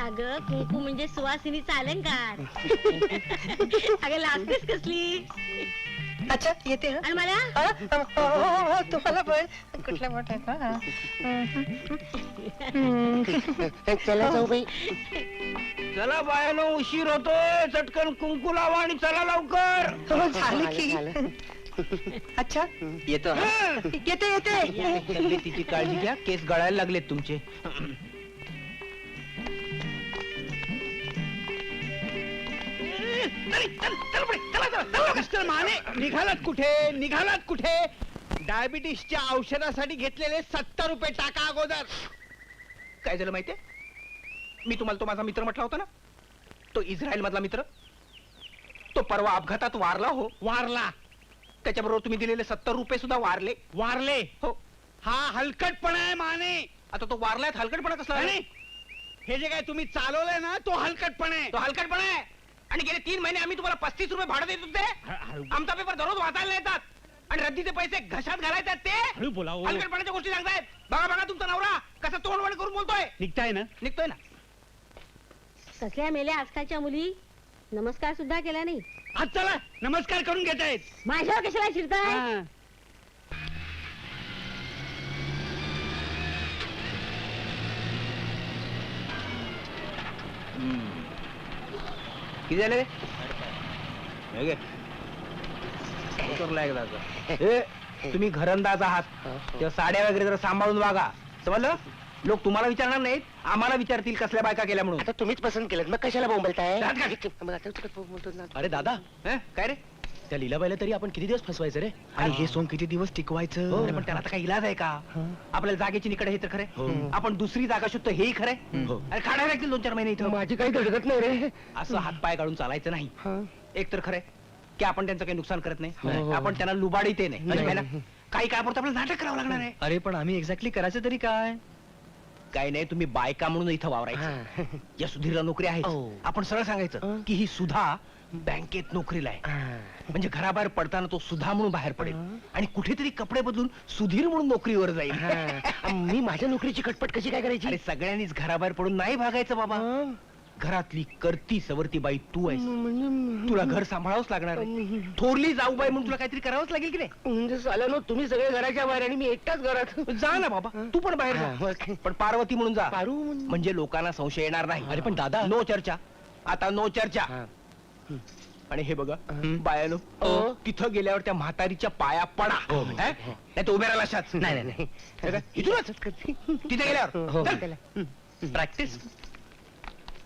अगं कुंकू म्हणजे सुवासिनीचा अलंकार. अगं लाजतेस कसली? अच्छा येते आणि मला तुम्हाला पण कुठल्या मोठ्या चला जाऊ बाई. चला बायानो, उशीर होतोय. चटकन कुंकू लावा आणि चला लवकर. झालं की. अच्छा येतो हा. येते येते. तब्येतीची काळजी घ्या, केस गळायला लागलेत तुमचे. मिस्टर माने, निघालात कुठे? डायबिटीसच्या औषधासाठी घेतलेले 70 रुपये टाका अगोदर. काय झालं माहितीये? मी तुम्हाला तो माझा मित्र म्हटला होता ना, तो इस्रायल मधला मित्र, तो परवा अपघातात वारला. हो, वारला. त्याच्याबरोबर तुम्ही दिलेले 70 रुपये सुद्धा वारले. वारले? हो. हा हलकटपणा आहे माने. आता तो वारलाय, हलकटपणा कसला? आणि हे जे काय तुम्ही चालवलंय ना, तो हलकटपणा आहे. तो हलकटपणा आहे. आणि गेले 3 महिने आम्ही तुम्हाला 35 रुपये भाडं देत होते. आमचा पेपर दररोज वाचायला येतात आणि रद्दीचे पैसे घशात घालायचे ते हळू बोला हो. हलकटपणाच्या गोष्टी सांगतायत. बघा बघा तुमचा नवरा कसा तोंडवण करून बोलतोय. निघताय ना? निघतोय ना. कसल्या मेल्या आजकालच्या मुली नमस्कार सुद्धा केला नाही. आज चला नमस्कार करून घेतायत. माझ्यावर कशाला शिरताय? हा. किती झाले रे? हे घे. उतरला एकदा आता. ए, तुम्ही घरंदाज आहात तेव्हा साड्या वगैरे जरा सांभाळून वागा, समजलं? लोक तुम्हाला विचारणार नाहीत, आम्हाला विचारतील कसल्या बायका केल्या म्हणून. आता तुम्हीच पसंत केलं, मग कशाला बोंबलताय? दात घाल. मग आता तुला बोलतो ना. अरे दादा, हं? काय रे? त्या लीलाबाईला तरी आपण किती दिवस फसवायचं रे? आणि हे सोंग किती दिवस टिकवायचं? अरे पण त्याला आता काही इलाज आहे का? आपल्याला जागेची निकड हे तर खरे, आपण दुसरी जागा शोधतो हेही खरे. हो. अरे काढायला लागतील 2-4 महिने इथं. माझी काही धडकत नाही रे. असं हातपाय काढून चालायचं नाही. एक तर खरंय की आपण त्यांचं काही नुकसान करत हो. नाही, आपण त्यांना लुबाडीत नाही. है ना? काही काळापुरतं आपल्याला नाटक करावं लागणार आहे. अरे पण आम्ही एक्झॅक्टली करायचं तरी काय? काही नाही, तुम्ही बायका म्हणून इथं वावरायचं. या सुधीरला नोकरी आहे, हो. आपण सरळ सांगायचं की ही सुधा बँकेत नोकरीला आहे. म्हणजे घराबाहेर पडताना तो सुधा म्हणून बाहेर पडेल आणि कुठेतरी कपडे बदलून सुधीर म्हणून नोकरीवर जाईल. मी माझ्या नोकरीची खटपट कशी काय करायची? अरे सगळ्यांनीच घराबाहेर पडून नाही भागायचं बाबा. घरातली करती सवरती बाई तू आहेस. तुला घर सांभाळावंच लागणार आहे. थोरली जाऊबाई म्हणून तुला काहीतरी करावंच लागेल की नाही? म्हणजे चालेल, तुम्ही सगळे घराच्या बाहेर आणि मी एकटाच घरात. जा ना बाबा, तू पण बाहेर हा, जा. मग. पण पार्वती म्हणून जा, पारू म्हणजे लोकांना संशय येणार नाही. अरे पण दादा, नो चर्चा, आता नो चर्चा. आणि हे बघा बायानो, तिथं गेल्यावर त्या म्हातारीच्या पाया पडा, नाही तर उभे राहिला अशाच. नाही नाही नाही. हे काय? इथूनच तिथे गेल्यावर चल. प्रॅक्टिस